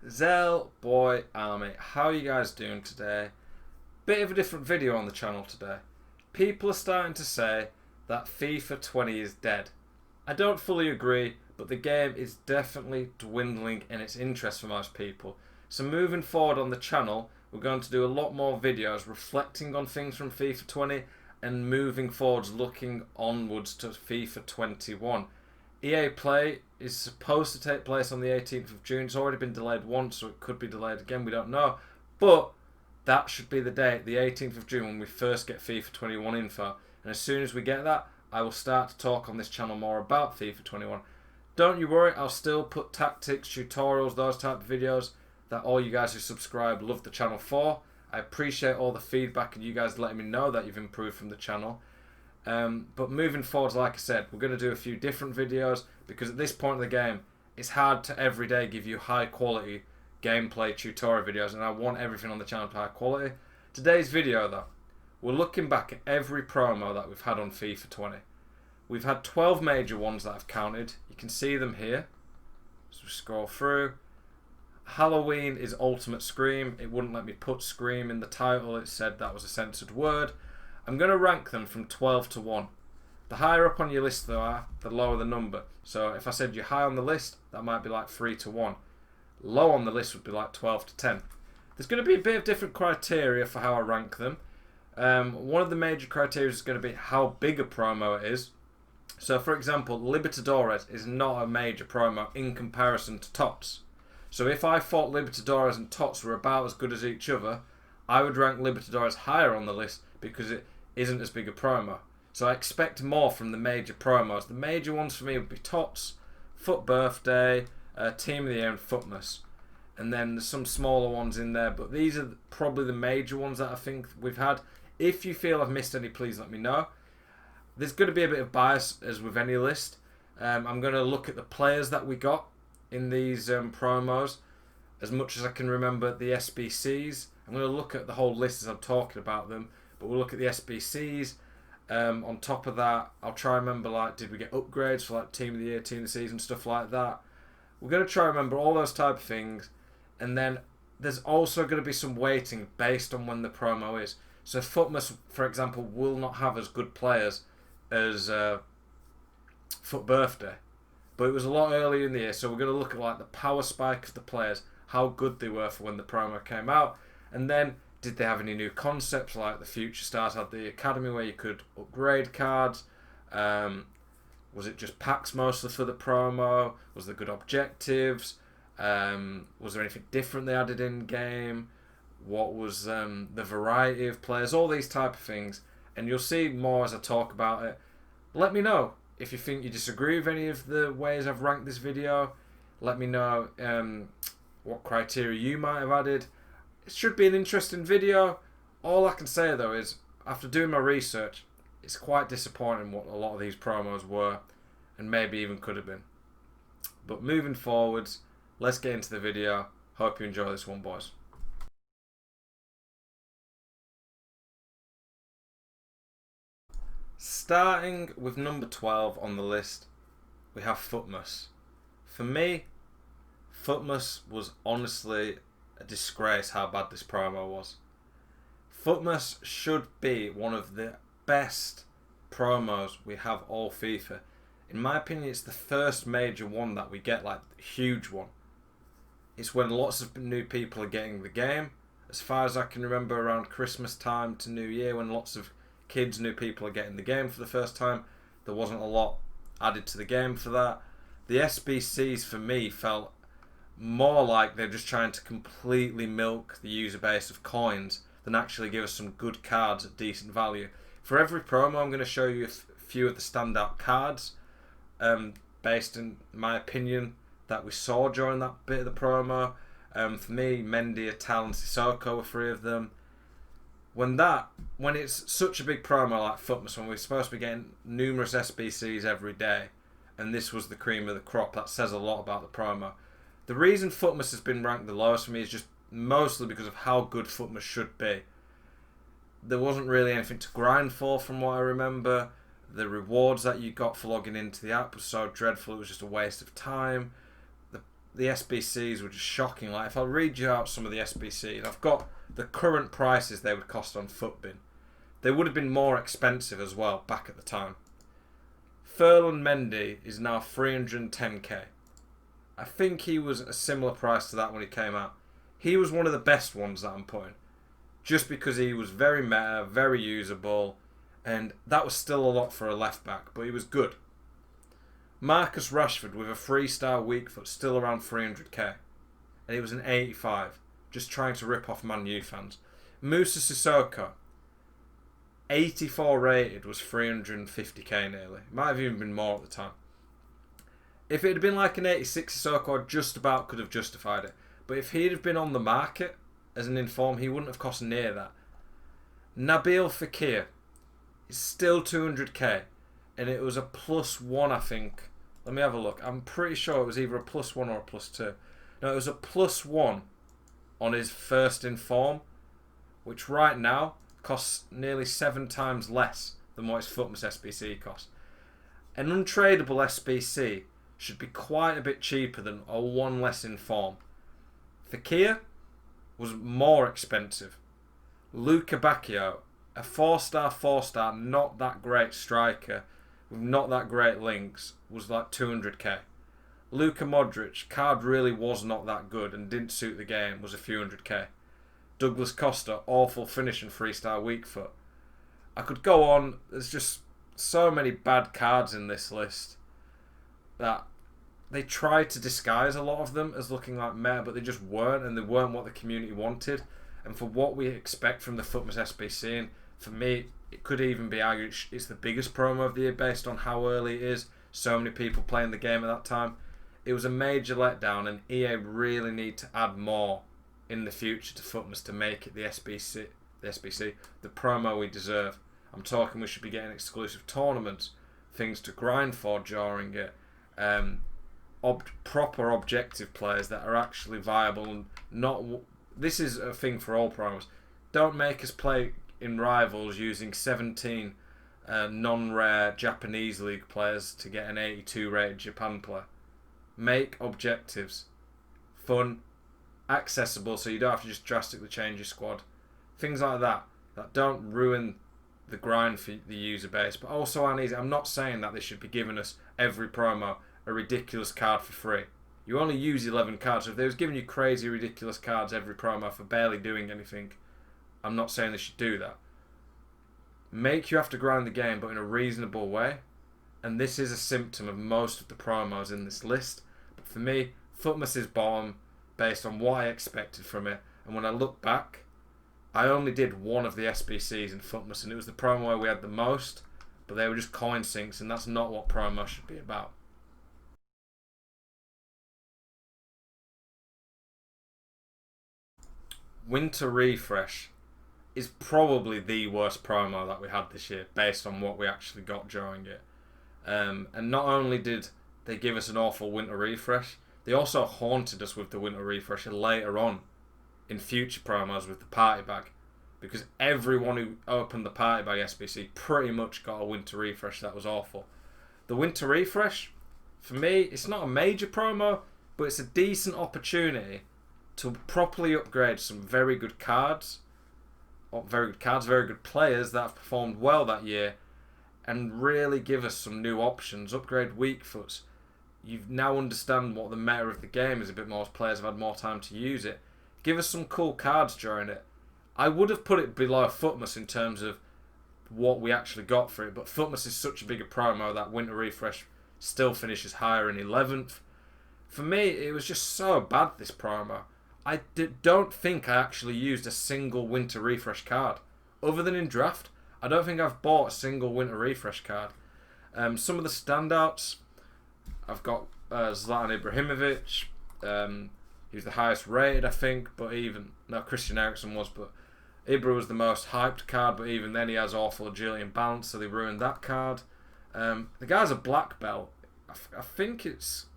Zel Boy Army, how are you guys doing today? Bit of a different video on the channel today. People are starting to say that FIFA 20 is dead. I don't fully agree, but the game is definitely dwindling in its interest for most people. So moving forward on the channel, we're going to do a lot more videos reflecting on things from FIFA 20 and moving forwards looking onwards to FIFA 21. EA Play is supposed to take place on the 18th of June. It's already been delayed once, so it could be delayed again. We don't know. But that should be the date, the 18th of June, when we first get FIFA 21 info. And as soon as we get that, I will start to talk on this channel more about FIFA 21. Don't you worry, I'll still put tactics, tutorials, those type of videos that all you guys who subscribe love the channel for. I appreciate all the feedback and you guys letting me know that you've improved from the channel. But moving forward, like I said, we're going to do a few different videos because at this point of the game, it's hard to every day give you high quality gameplay tutorial videos, and I want everything on the channel to be high quality. Today's video though, we're looking back at every promo that we've had on FIFA 20. We've had 12 major ones that I've counted. You can see them here. So we scroll through. Halloween is Ultimate Scream. It wouldn't let me put Scream in the title. It said that was a censored word. I'm going to rank them from 12 to 1. The higher up on your list they are, the lower the number. So if I said you're high on the list, that might be like 3 to 1. Low on the list would be like 12 to 10. There's going to be a bit of different criteria for how I rank them. One of the major criteria is going to be how big a promo it is. So for example, Libertadores is not a major promo in comparison to TOTS. So if I thought Libertadores and TOTS were about as good as each other, I would rank Libertadores higher on the list because it isn't as big a promo. So I expect more from the major promos. The major ones for me would be TOTS, Foot Birthday, Team of the Year and FUTmas. And then there's some smaller ones in there, but these are probably the major ones that I think we've had. If you feel I've missed any, please let me know. There's going to be a bit of bias as with any list. I'm going to look at the players that we got in these promos as much as I can remember the SBCs. I'm going to look at the whole list as I'm talking about them, but we'll look at the SBCs. On top of that, I'll try and remember, like, did we get upgrades for like Team of the Year, Team of the Season, stuff like that. We're going to try and remember all those type of things, and then there's also going to be some weighting based on when the promo is. So FUTmas, for example, will not have as good players as Foot Birthday, but it was a lot earlier in the year, so we're going to look at like the power spike of the players, how good they were for when the promo came out, and then did they have any new concepts, like the Future Stars had the Academy where you could upgrade cards. Was it just packs mostly for the promo? Was there good objectives? Was there anything different they added in game? What was the variety of players? All these type of things, and you'll see more as I talk about it. Let me know if you think you disagree with any of the ways I've ranked this video. Let me know what criteria you might have added. It should be an interesting video. All I can say though is, after doing my research, it's quite disappointing what a lot of these promos were, and maybe even could have been. But moving forwards, let's get into the video. Hope you enjoy this one, boys. Starting with number 12 on the list, we have FUTmas. For me, FUTmas was honestly a disgrace how bad this promo was. FUTmas should be one of the best promos we have all FIFA. In my opinion, it's the first major one that we get, like huge one. It's when lots of new people are getting the game. As far as I can remember, around Christmas time to New Year, when lots of kids, new people are getting the game for the first time, there wasn't a lot added to the game for that. The SBCs for me felt more like they're just trying to completely milk the user base of coins than actually give us some good cards at decent value. For every promo, I'm going to show you a few of the standout cards based in my opinion that we saw during that bit of the promo. For me, Mendy, Atal and Sissoko were 3 of them. When it's such a big promo like FUTmas, when we're supposed to be getting numerous SBCs every day, and this was the cream of the crop, that says a lot about the promo. The reason FUTmas has been ranked the lowest for me is just mostly because of how good FUTmas should be. There wasn't really anything to grind for from what I remember. The rewards that you got for logging into the app was so dreadful, it was just a waste of time. the SBCs were just shocking. Like, if I read you out some of the SBCs, I've got the current prices they would cost on FUTbin. They would have been more expensive as well back at the time. Ferland Mendy is now 310k. I think he was a similar price to that when he came out. He was one of the best ones that I'm putting, just because he was very meta, very usable, and that was still a lot for a left back, but he was good. Marcus Rashford with a 3-star weak foot, still around 300k, and it was an 85, just trying to rip off Man U fans. Musa Sissoko, 84 rated, was 350k nearly. It might have even been more at the time. If it had been like an 86 Sissoko, I just about could have justified it. But if he'd have been on the market as an inform, he wouldn't have cost near that. Nabil Fekir is still 200k, and it was a +1, I think. Let me have a look. I'm pretty sure it was either a +1 or a +2. No, it was a +1 on his first inform, which right now costs nearly 7 times less than what his FUTmas SBC costs. An untradeable SBC should be quite a bit cheaper than a 1 less in form. Fekir was more expensive. Luca Bacchio, a 4-star, not that great striker with not that great links, was like 200k. Luka Modric, card really was not that good and didn't suit the game, was a few hundred k. Douglas Costa, awful finish and 3-star weak foot. I could go on. There's just so many bad cards in this list that they tried to disguise a lot of them as looking like meta, but they just weren't, and they weren't what the community wanted. And for what we expect from the FUTmas SBC, and for me, it could even be argued it's the biggest promo of the year based on how early it is. So many people playing the game at that time. It was a major letdown, and EA really need to add more in the future to FUTmas to make it the SBC, the promo we deserve. I'm talking we should be getting exclusive tournaments, things to grind for during it, proper objective players that are actually viable and not. This is a thing for all promos. Don't make us play in Rivals using 17 non-rare Japanese league players to get an 82 rated Japan player. Make objectives fun, accessible, so you don't have to just drastically change your squad. Things like that don't ruin the grind for the user base, but also uneasy. I'm not saying that they should be giving us every promo a ridiculous card for free. You only use 11 cards, so if they was giving you crazy ridiculous cards every promo for barely doing anything, I'm not saying they should do that. Make you have to grind the game, but in a reasonable way, and this is a symptom of most of the promos in this list. But for me, FUTmas is bottom based on what I expected from it, and when I look back, I only did one of the SBCs in FUTmas, and it was the promo where we had the most, but they were just coin sinks, and that's not what promo should be about. Winter Refresh is probably the worst promo that we had this year based on what we actually got during it. And not only did they give us an awful Winter Refresh, they also haunted us with the Winter Refresh later on in future promos with the Party Bag, because everyone who opened the Party Bag SBC pretty much got a Winter Refresh that was awful. The Winter Refresh, for me, it's not a major promo, but it's a decent opportunity to properly upgrade some very good cards, very good players that have performed well that year, and really give us some new options. Upgrade weak foots. You now understand what the meta of the game is a bit more as players have had more time to use it. Give us some cool cards during it. I would have put it below FUTmas in terms of what we actually got for it, but FUTmas is such a bigger promo that Winter Refresh still finishes higher in 11th. For me, it was just so bad, this promo. I don't think I actually used a single Winter Refresh card. Other than in draft, I don't think I've bought a single Winter Refresh card. Some of the standouts, I've got Zlatan Ibrahimovic. He was the highest rated, I think, but Christian Eriksen was, but Ibra was the most hyped card, but even then he has awful agility and balance, so they ruined that card. The guy's a black belt. I think it's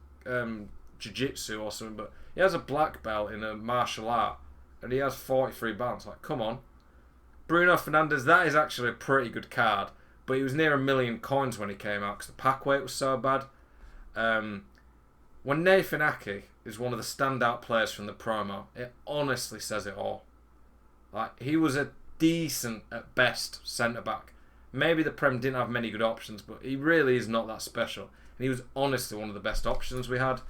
jiu-jitsu or something, but he has a black belt in a martial art, and he has 43 balance. Like, come on. Bruno Fernandes, that is actually a pretty good card, but he was near 1 million coins when he came out because the pack weight was so bad. When Nathan Ake is one of the standout players from the promo. It honestly says it all. Like, he was a decent, at best, centre-back. Maybe the Prem didn't have many good options, but he really is not that special. And he was honestly one of the best options we had.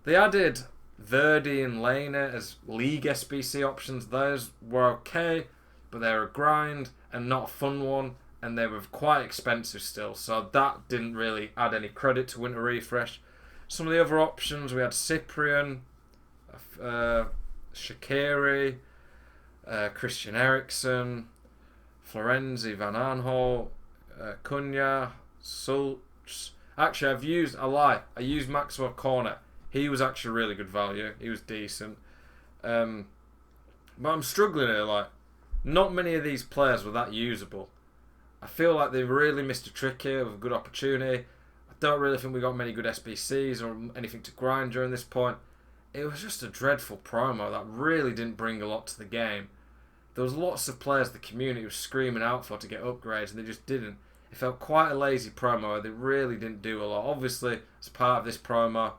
They added Verdi and Lena as league SBC options. Those were okay, but they were a grind and not a fun one, and they were quite expensive still, so that didn't really add any credit to Winter Refresh. Some of the other options, we had Cyprian, Shaqiri, Christian Eriksen, Florenzi, Van Aanholt, Cunha, Sults. Actually, I used Maxwell Cornet. He was actually really good value. He was decent. But I'm struggling here. Like, not many of these players were that usable. I feel like they really missed a trick here with a good opportunity. I don't really think we got many good SBCs or anything to grind during this point. It was just a dreadful promo that really didn't bring a lot to the game. There was lots of players the community was screaming out for to get upgrades, and they just didn't. It felt quite a lazy promo. They really didn't do a lot. Obviously, as part of this promo,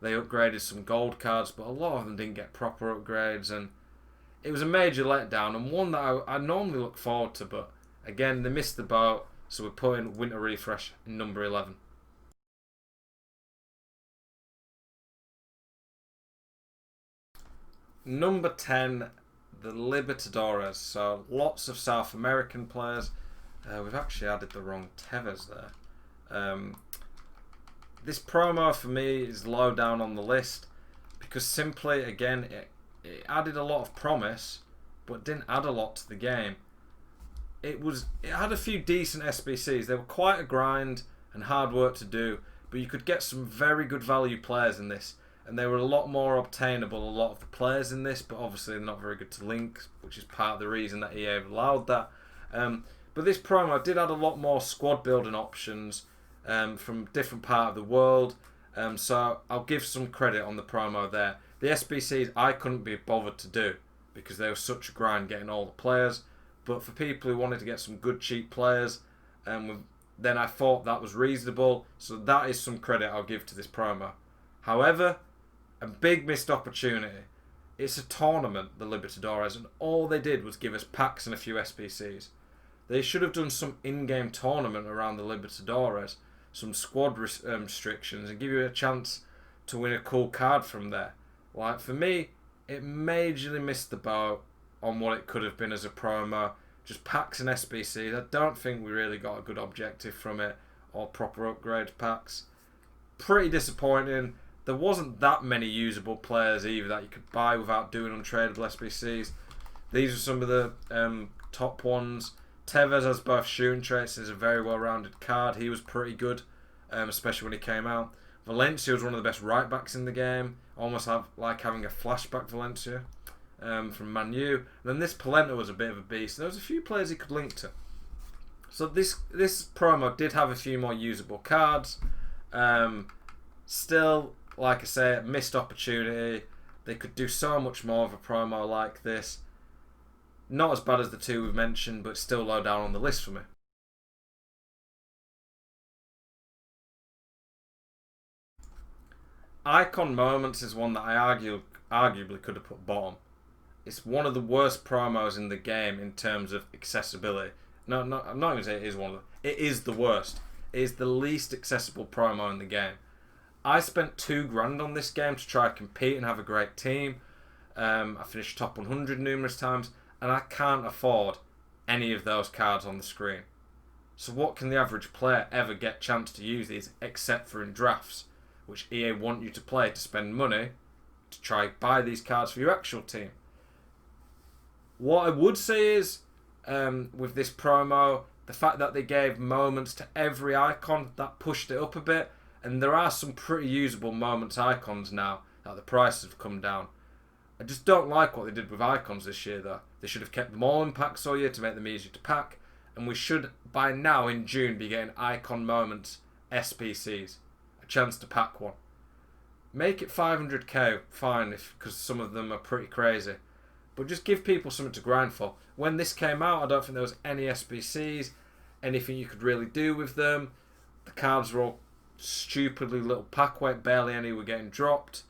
they upgraded some gold cards, but a lot of them didn't get proper upgrades, and it was a major letdown, and one that I normally look forward to, but again, they missed the boat, so we're putting Winter Refresh in number 11. Number 10, the Libertadores. So lots of South American players. We've actually added the wrong Tevez there. This promo for me is low down on the list because simply, again, it added a lot of promise, but didn't add a lot to the game. It had a few decent SBCs. They were quite a grind and hard work to do, but you could get some very good value players in this, and they were a lot more obtainable, a lot of the players in this, but obviously they're not very good to link, which is part of the reason that EA allowed that. But this promo did add a lot more squad building options from different part of the world, so I'll give some credit on the promo there. The SBCs I couldn't be bothered to do because they were such a grind getting all the players, but for people who wanted to get some good cheap players, then I thought that was reasonable, so that is some credit I'll give to this promo. However, a big missed opportunity. It's a tournament, the Libertadores, and all they did was give us packs and a few SBCs. They should have done some in-game tournament around the Libertadores, some squad restrictions, and give you a chance to win a cool card from there. Like, for me, it majorly missed the boat on what it could have been as a promo. Just packs and SBCs. I don't think we really got a good objective from it, or proper upgrade packs. Pretty disappointing. There wasn't that many usable players either that you could buy without doing untradeable SBCs. These are some of the top ones. Tevez has both shooting traits. Is a very well-rounded card. He was pretty good, especially when he came out. Valencia was one of the best right-backs in the game. Almost like having a flashback Valencia from Man U. And then this Polenta was a bit of a beast. There was a few players he could link to. So this promo did have a few more usable cards. Still, like I say, missed opportunity. They could do so much more of a promo like this. Not as bad as the two we've mentioned, but still low down on the list for me. Icon Moments is one that I arguably could have put bottom. It's one of the worst promos in the game in terms of accessibility. No, I'm not even going to say it is one of them. It is the worst. It is the least accessible promo in the game. I spent $2,000 on this game to try to compete and have a great team. I finished top 100 numerous times, and I can't afford any of those cards on the screen. So what can the average player ever get chance to use these except for in drafts, which EA want you to play to spend money to try buy these cards for your actual team? What I would say is, with this promo, the fact that they gave moments to every icon, that pushed it up a bit, and there are some pretty usable moments icons now that the prices have come down. I just don't like what they did with icons this year though. They should have kept them all in packs all year to make them easier to pack, and we should by now in June be getting icon moments SPCs, a chance to pack one. Make it 500k, fine, because some of them are pretty crazy, but just give people something to grind for. When this came out, I don't think there was any SBCs, anything you could really do with them. The cards were all stupidly little pack weight, barely any were getting dropped.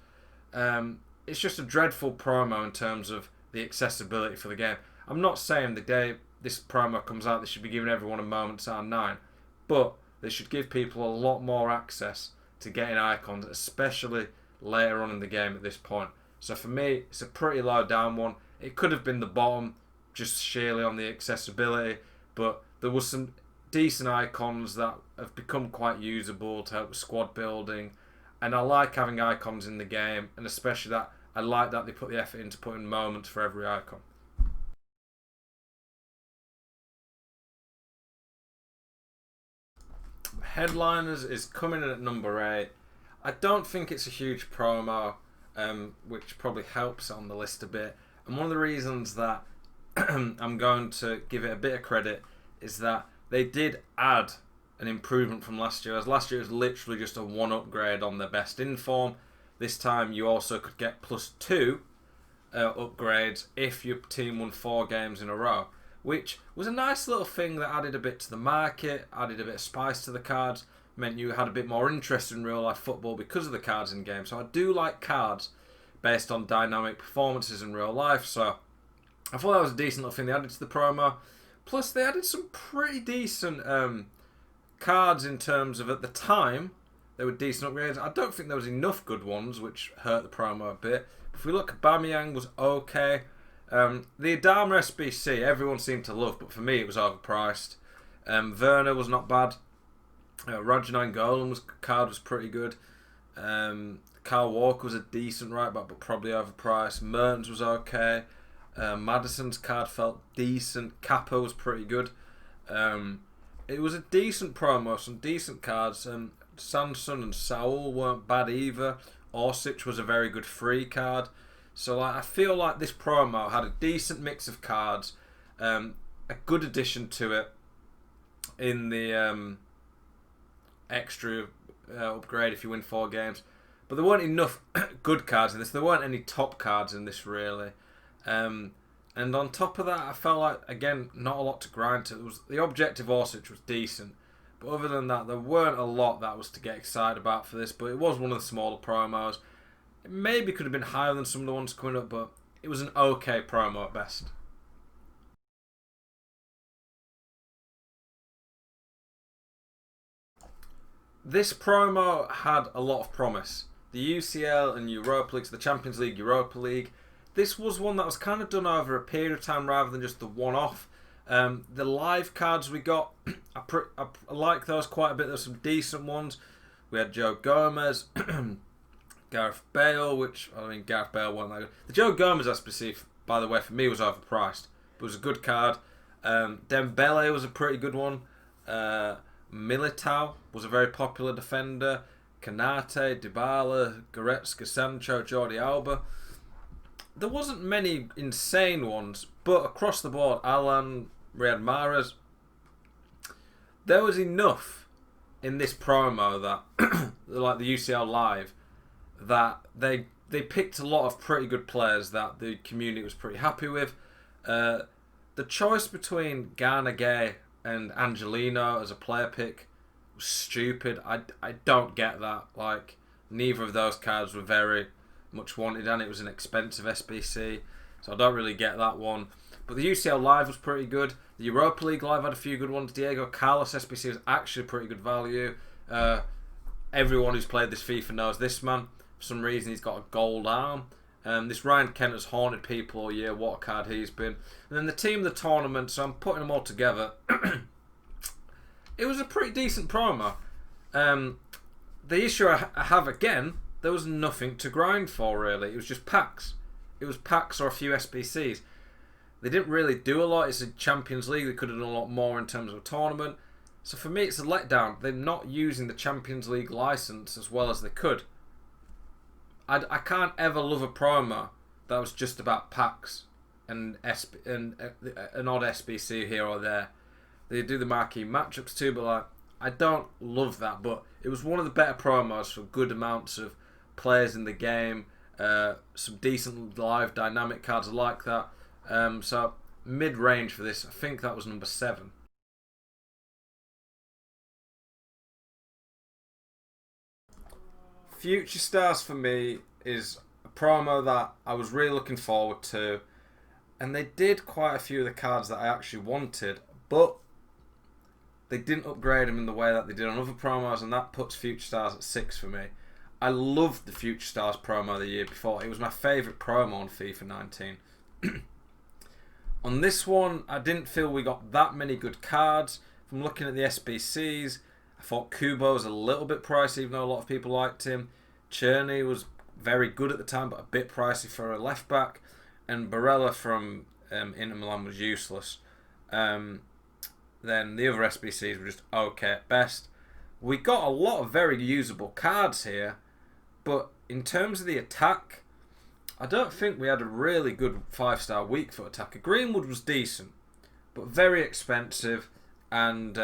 It's just a dreadful promo in terms of the accessibility for the game. I'm not saying the day this promo comes out they should be giving everyone a moment's R9, but they should give people a lot more access to getting icons, especially later on in the game at this point. So for me, it's a pretty low down one. It could have been the bottom, just sheerly on the accessibility, but there was some decent icons that have become quite usable to help with squad building, and I like having icons in the game, and especially that I like that they put the effort into putting moments for every icon. Headliners is coming in at number 8. I don't think it's a huge promo, which probably helps on the list a bit. And one of the reasons that I'm going to give it a bit of credit is that they did add an improvement from last year. As last year was literally just a one upgrade on their best in form. This time you also could get +2 upgrades if your team won 4 games in a row, which was a nice little thing that added a bit to the market, added a bit of spice to the cards, meant you had a bit more interest in real life football because of the cards in game. So I do like cards based on dynamic performances in real life, so I thought that was a decent little thing they added to the promo. Plus they added some pretty decent cards in terms of, at the time, they were decent upgrades. I don't think there was enough good ones, which hurt the promo a bit. If we look, Aubameyang was okay. The Adama SBC, everyone seemed to love, but for me it was overpriced. Werner was not bad. Roger Nainggolan card was pretty good. Kyle Walker was a decent right back, but probably overpriced. Mertens was okay. Maddison's card felt decent. Kappa was pretty good. It was a decent promo, some decent cards. Sanson and Saul weren't bad either. Orsic was a very good free card. So I feel like this promo had a decent mix of cards, a good addition to it in the extra upgrade if you win 4 games. But there weren't enough good cards in this. There weren't any top cards in this really. And on top of that, I felt like, again, not a lot to grind to. The objective Orsic was decent. But other than that, there weren't a lot that was to get excited about for this. But it was one of the smaller promos. It maybe could have been higher than some of the ones coming up, but it was an okay promo at best. This promo had a lot of promise. The UCL and Europa League, so the Champions League, Europa League. This was one that was kind of done over a period of time rather than just the one-off. The live cards we got, I like those quite a bit. There's some decent ones. We had Joe Gomez, Gareth Bale, Gareth Bale wasn't that good. The Joe Gomez SBC, by the way, for me was overpriced. It was a good card. Dembele was a pretty good one. Militao was a very popular defender. Kanate, Dybala, Goretzka, Sancho, Jordi Alba. There wasn't many insane ones, but across the board, Alan, Riyad Mahrez, there was enough in this promo that, like the UCL Live, that they picked a lot of pretty good players that the community was pretty happy with. The choice between Ghana Gay and Angelino as a player pick was stupid. I don't get that. Like, neither of those cards were very much wanted, and it was an expensive SBC, so I don't really get that one. But the UCL Live was pretty good. The Europa League Live had a few good ones. Diego Carlos SBC was actually pretty good value. Everyone who's played this FIFA knows this man. For some reason he's got a gold arm. This Ryan Kent has haunted people all year. What a card he's been. And then the team of the tournament, so I'm putting them all together. It was a pretty decent promo. The issue I have again, there was nothing to grind for really. It was just packs. It was packs or a few SBCs. They didn't really do a lot. It's a Champions League. They could have done a lot more in terms of a tournament. So for me, it's a letdown. They're not using the Champions League license as well as they could. I can't ever love a promo that was just about packs and an odd SBC here or there. They do the marquee matchups too, but like, I don't love that. But it was one of the better promos for good amounts of players in the game. Some decent live dynamic cards like that. So mid-range for this. I think that was number 7. Future Stars for me is a promo that I was really looking forward to, and they did quite a few of the cards that I actually wanted, but they didn't upgrade them in the way that they did on other promos, and that puts Future Stars at 6 for me. I loved the Future Stars promo the year before. It was my favourite promo on FIFA 19. On this one, I didn't feel we got that many good cards. From looking at the SBCs, I thought Kubo was a little bit pricey, even though a lot of people liked him. Cherney was very good at the time, but a bit pricey for a left back. And Barella from Inter Milan was useless. Then the other SBCs were just okay at best. We got a lot of very usable cards here, but in terms of the attack, I don't think we had a really good 5-star weak foot attacker. Greenwood was decent, but very expensive and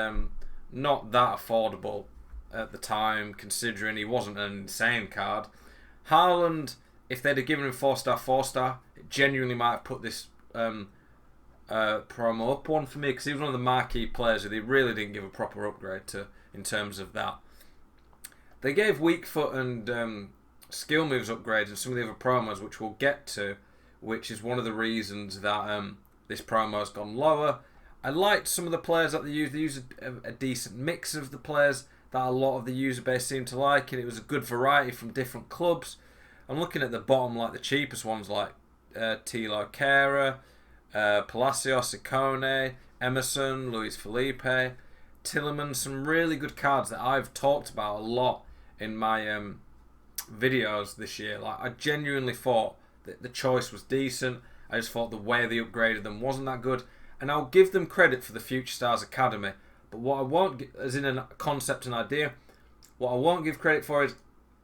not that affordable at the time, considering he wasn't an insane card. Haaland, if they'd have given him 4-star, it genuinely might have put this promo up one for me, because he was one of the marquee players who they really didn't give a proper upgrade to in terms of that. They gave weak foot and skill moves upgrades and some of the other promos, which we'll get to, which is one of the reasons that this promo has gone lower. I liked some of the players that they used. They used a decent mix of the players that a lot of the user base seemed to like, and it was a good variety from different clubs. I'm looking at the bottom, like the cheapest ones, like Tilo Kehrer, Palacios, Icone, Emerson, Luis Felipe, Tielemans, some really good cards that I've talked about a lot in my videos this year. Like, I genuinely thought that the choice was decent. I just thought the way they upgraded them wasn't that good, and I'll give them credit for the Future Stars Academy. But what I won't, as in a concept and idea, what I won't give credit for is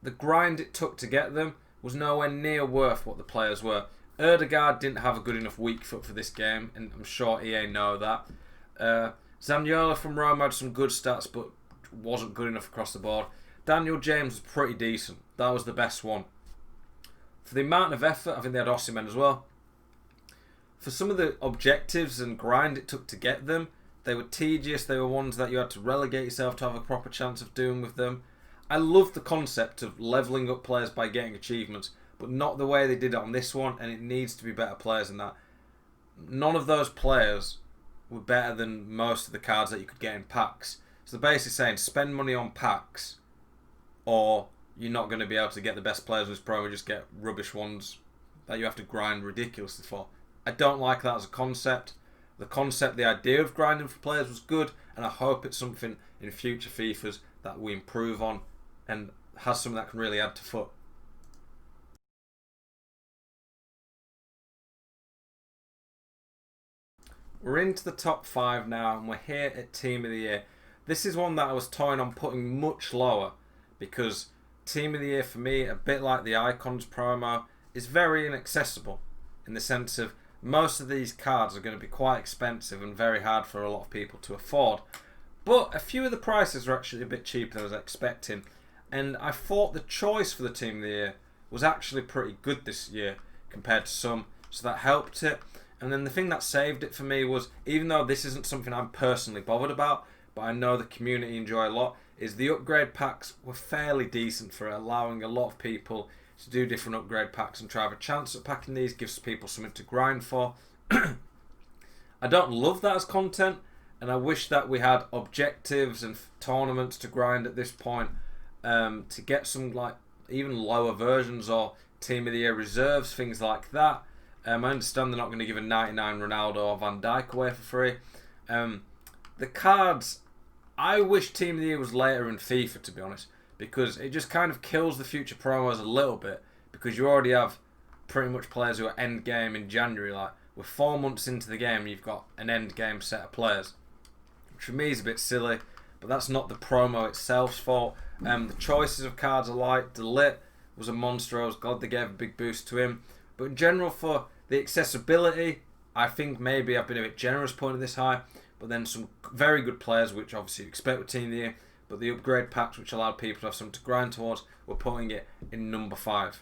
the grind it took to get them was nowhere near worth what the players were. Erdegaard didn't have a good enough weak foot for this game, and I'm sure EA know that. Zaniolo from Rome had some good stats, but wasn't good enough across the board. Daniel James was pretty decent. That was the best one. For the amount of effort, I think they had Osimhen as well. For some of the objectives and grind it took to get them, they were tedious. They were ones that you had to relegate yourself to have a proper chance of doing with them. I love the concept of levelling up players by getting achievements, but not the way they did it on this one, and it needs to be better players than that. None of those players were better than most of the cards that you could get in packs. So they're basically saying spend money on packs, or you're not going to be able to get the best players in this promo, just get rubbish ones that you have to grind ridiculously for. I don't like that as a concept. The idea of grinding for players was good, and I hope it's something in future FIFAs that we improve on and has something that can really add to FUT. We're into the top 5 now, and we're here at Team of the Year. This is one that I was toying on putting much lower, because Team of the Year for me, a bit like the Icons promo, is very inaccessible in the sense of most of these cards are going to be quite expensive and very hard for a lot of people to afford. But a few of the prices are actually a bit cheaper than I was expecting, and I thought the choice for the Team of the Year was actually pretty good this year compared to some, so that helped it. And then the thing that saved it for me was, even though this isn't something I'm personally bothered about, but I know the community enjoy a lot, is the upgrade packs were fairly decent for allowing a lot of people to do different upgrade packs and try to have a chance at packing these, gives people something to grind for. I don't love that as content, and I wish that we had objectives and tournaments to grind at this point, to get some like even lower versions or Team of the Year reserves, things like that. I understand they're not going to give a 99 Ronaldo or Van Dijk away for free. The cards, I wish Team of the Year was later in FIFA, to be honest, because it just kind of kills the future promos a little bit, because you already have pretty much players who are end game in January. Like, we're 4 months into the game, you've got an end game set of players, which for me is a bit silly, but that's not the promo itself's fault. The choices of cards I like. De Ligt was a monster. I was glad they gave a big boost to him. But in general, for the accessibility, I think maybe I've been a bit generous pointing this high, but then some very good players, which obviously you expect with Team of the Year, but the upgrade packs, which allowed people to have something to grind towards, we're putting it in number 5.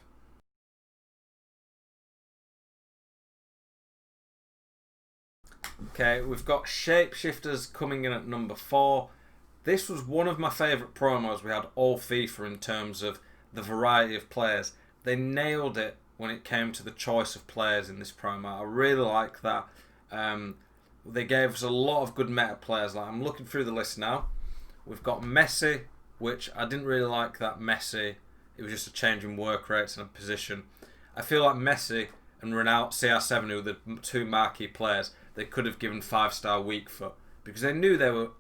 Okay, we've got Shapeshifters coming in at number 4. This was one of my favourite promos we had all FIFA in terms of the variety of players. They nailed it when it came to the choice of players in this promo. I really like that. They gave us a lot of good meta players. Like, I'm looking through the list now. We've got Messi, which I didn't really like that Messi. It was just a change in work rates and a position. I feel like Messi and Ronaldo, CR7, who were the two marquee players, they could have given 5-star weak foot because they knew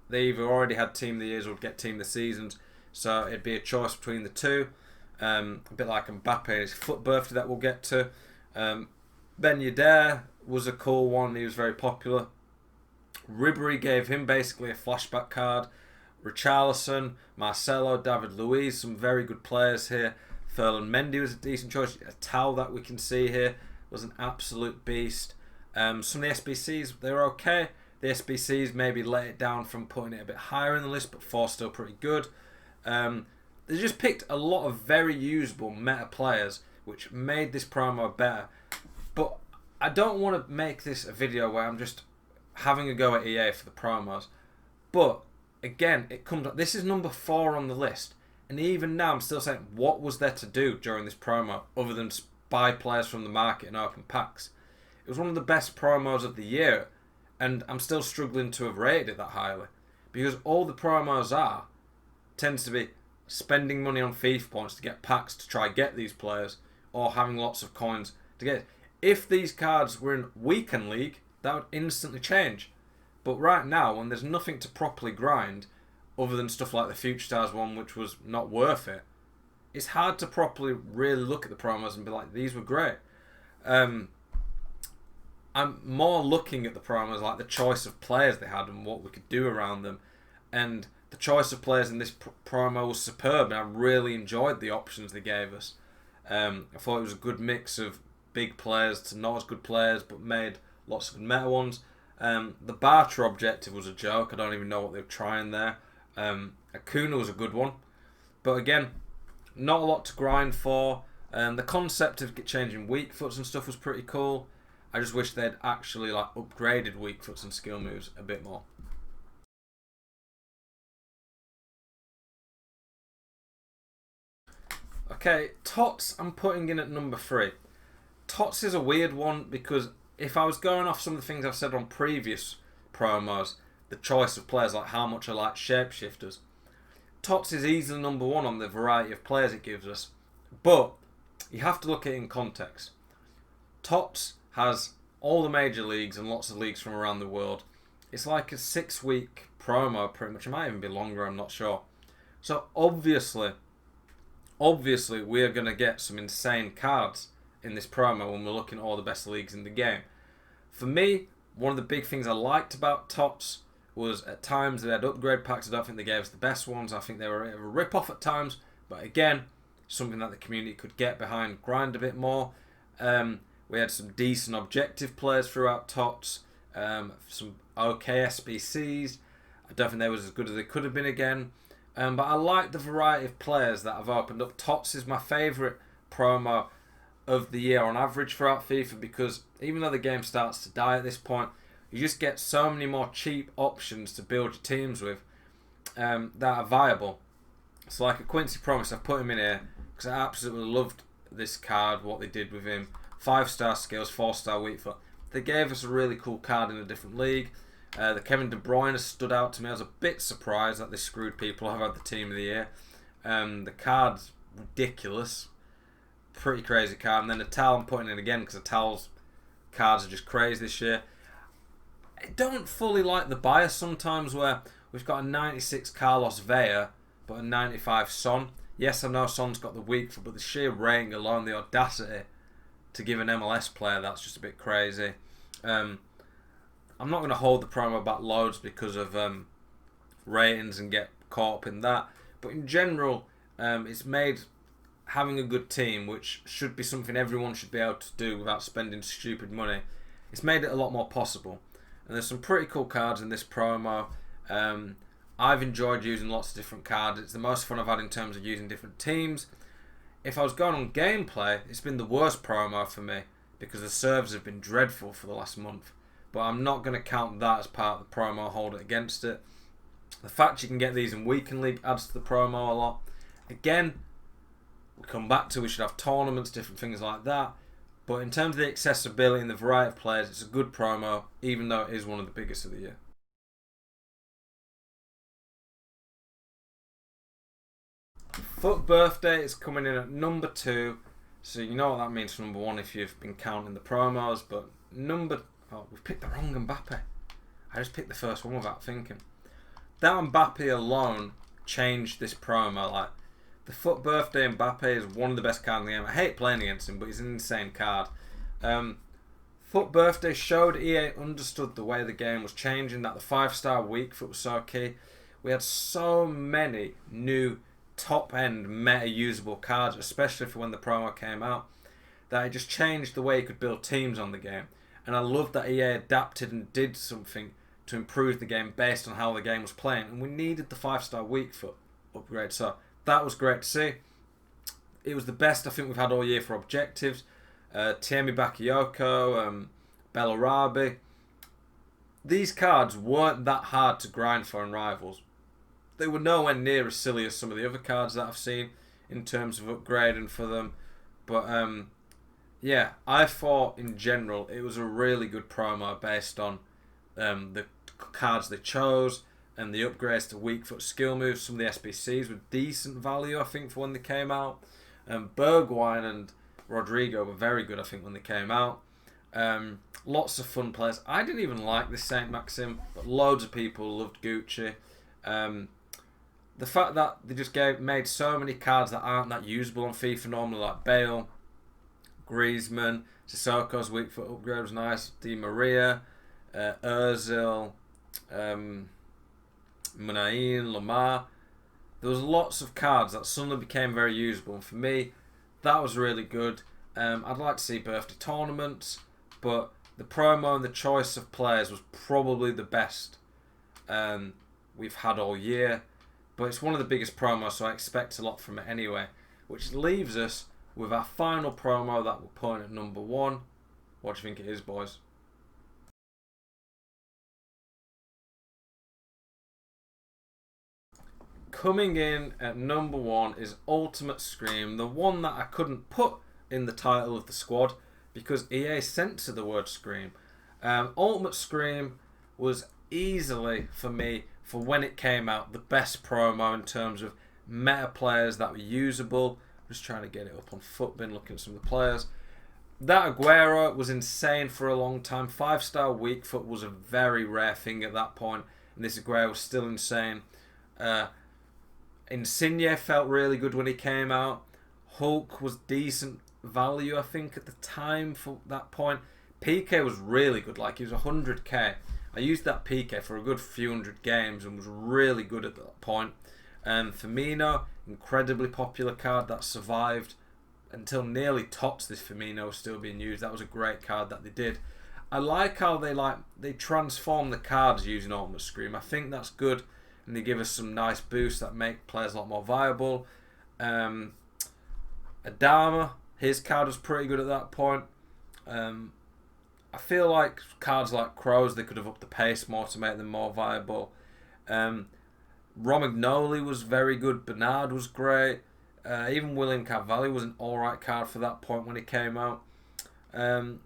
they either already had Team of the Years or would get Team of the Seasons. So it'd be a choice between the two. A bit like Mbappe, his foot birthday that we'll get to. Ben Yedder was a cool one. He was very popular. Ribery gave him basically a flashback card. Richarlison, Marcelo, David Luiz, some very good players here. Ferland Mendy was a decent choice. A Tal that we can see here was an absolute beast. Some of the SBCs, they were okay. The SBCs maybe let it down from putting it a bit higher in the list, but 4 still pretty good. They just picked a lot of very usable meta players, which made this promo better. But I don't want to make this a video where I'm just having a go at EA for the promos. But again, it comes up. This is number 4 on the list, and even now I'm still saying, what was there to do during this promo other than buy players from the market and open packs? It was one of the best promos of the year, and I'm still struggling to have rated it that highly because all the promos tends to be spending money on FIFA points to get packs to try get these players, or having lots of coins to get. If these cards were in Weekend League, that would instantly change. But right now, when there's nothing to properly grind, other than stuff like the FUTmas one, which was not worth it, it's hard to properly really look at the promos and be like, these were great. I'm more looking at the promos like the choice of players they had and what we could do around them. And the choice of players in this promo was superb, and I really enjoyed the options they gave us. I thought it was a good mix of big players to not as good players, but made lots of good meta ones. The barter objective was a joke. I don't even know what they were trying there. Acuna was a good one, but again, not a lot to grind for. The concept of changing weak foots and stuff was pretty cool. I just wish they'd actually upgraded weak foots and skill moves a bit more. Okay, Tots I'm putting in at number 3. Tots is a weird one because if I was going off some of the things I've said on previous promos, the choice of players, like how much I like Shapeshifters, Tots is easily number 1 on the variety of players it gives us. But you have to look at it in context. Tots has all the major leagues and lots of leagues from around the world. It's like a 6-week promo pretty much. It might even be longer, I'm not sure. So obviously we are going to get some insane cards in this promo when we're looking at all the best leagues in the game. For me, one of the big things I liked about Tots was at times they had upgrade packs. I don't think they gave us the best ones. I think they were a rip-off at times. But again, something that the community could get behind, grind a bit more. We had some decent objective players throughout Tots. Some okay SBCs. I don't think they were as good as they could have been again. But I like the variety of players that have opened up. Tots is my favourite promo of the year on average throughout FIFA because even though the game starts to die at this point, you just get so many more cheap options to build your teams with that are viable. So like a Quincy Promise, I've put him in here because I absolutely loved this card, what they did with him. 5-star skills, 4-star weak foot. They gave us a really cool card in a different league. The Kevin De Bruyne stood out to me. I was a bit surprised that they screwed people. I've had the team of the year. The card's ridiculous. Pretty crazy card. And then the Tal I'm putting in again because the Tal's cards are just crazy this year. I don't fully like the bias sometimes where we've got a 96 Carlos Vela but a 95 Son. Yes, I know Son's got the weak foot, but the sheer rating alone, the audacity to give an MLS player, that's just a bit crazy. I'm not going to hold the promo back loads because of ratings and get caught up in that. But in general, it's made having a good team, which should be something everyone should be able to do without spending stupid money. It's made it a lot more possible. And there's some pretty cool cards in this promo. I've enjoyed using lots of different cards. It's the most fun I've had in terms of using different teams. If I was going on gameplay, it's been the worst promo for me because the servers have been dreadful for the last month. But I'm not going to count that as part of the promo, hold it against it. The fact you can get these in Weekend League adds to the promo a lot. Again, we come back to. We should have tournaments, different things like that. But in terms of the accessibility and the variety of players, it's a good promo, even though it is one of the biggest of the year. FUT Birthday is coming in at number 2. So you know what that means for number 1 if you've been counting the promos. But we've picked the wrong Mbappe. I just picked the first one without thinking. That Mbappe alone changed this promo. Like, the FUT Birthday Mbappe is one of the best cards in the game. I hate playing against him, but he's an insane card. FUT Birthday showed EA understood the way the game was changing, that the 5-star weak foot was so key. We had so many new top-end meta-usable cards, especially for when the promo came out, that it just changed the way you could build teams on the game. And I love that EA adapted and did something to improve the game based on how the game was playing. And we needed the 5-star weak foot upgrade, so that was great to see. It was the best I think we've had all year for objectives. Tiemi Bakayoko, Bellarabi. These cards weren't that hard to grind for in Rivals. They were nowhere near as silly as some of the other cards that I've seen in terms of upgrading for them. But yeah, I thought in general it was a really good promo based on the cards they chose and the upgrades to weak foot skill moves. Some of the SBCs were decent value, I think, for when they came out. Bergwijn and Rodrigo were very good, I think, when they came out. Lots of fun players. I didn't even like this Saint Maxim, but loads of people loved Gucci. The fact that they just made so many cards that aren't that usable on FIFA normally, like Bale, Griezmann, Sissoko's weak foot upgrade was nice, Di Maria, Ozil, Munain, Lamar. There was lots of cards that suddenly became very usable, and for me, that was really good. I'd like to see birthday tournaments, but the promo and the choice of players was probably the best we've had all year. But it's one of the biggest promos, so I expect a lot from it anyway. Which leaves us with our final promo that we're putting at number 1. What do you think it is, boys? Coming in at number 1 is Ultimate Scream, the one that I couldn't put in the title of the squad because EA censored the word Scream. Ultimate Scream was easily, for me, for when it came out, the best promo in terms of meta players that were usable. I'm just trying to get it up on FUTbin, looking at some of the players. That Aguero was insane for a long time. 5-star weak foot was a very rare thing at that point, and this Aguero was still insane. Insigne felt really good when he came out. Hulk was decent value, I think, at the time for that point. PK was really good, like he was 100k. I used that PK for a good few hundred games and was really good at that point. Firmino, incredibly popular card that survived until nearly tots this Firmino was still being used. That was a great card that they did. I like how they transform the cards using Ultimate Scream. I think that's good, and they give us some nice boosts that make players a lot more viable. Adama, his card was pretty good at that point. I feel like cards like Crows, they could have upped the pace more to make them more viable. Romagnoli was very good. Bernard was great. Even William Carvalho was an alright card for that point when he came out. The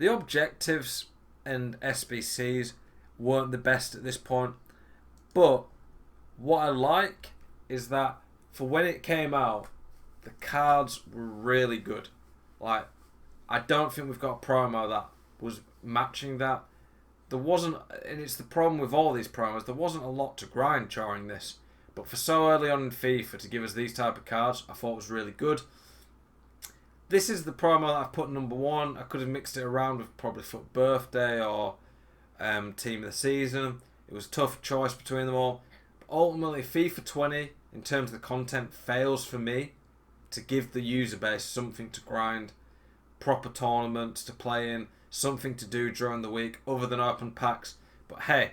objectives and SBCs weren't the best at this point. But what I like is that for when it came out, the cards were really good. Like, I don't think we've got a promo that was matching that. There wasn't, and it's the problem with all these promos, there wasn't a lot to grind during this. But for so early on in FIFA to give us these type of cards, I thought was really good. This is the promo that I've put number 1. I could have mixed it around with probably FUT Birthday or Team of the Season. It was a tough choice between them all. But ultimately, FIFA 20, in terms of the content, fails for me to give the user base something to grind, proper tournaments to play in, something to do during the week other than open packs. But hey,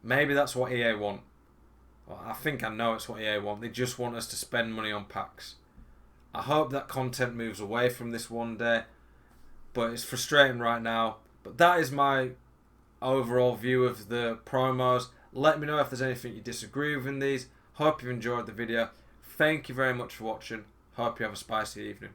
maybe that's what EA want. Well, I think I know it's what EA want. They just want us to spend money on packs. I hope that content moves away from this one day, but it's frustrating right now. But that is my overall view of the promos. Let me know if there's anything you disagree with in these. Hope you've enjoyed the video. Thank you very much for watching. Hope you have a spicy evening.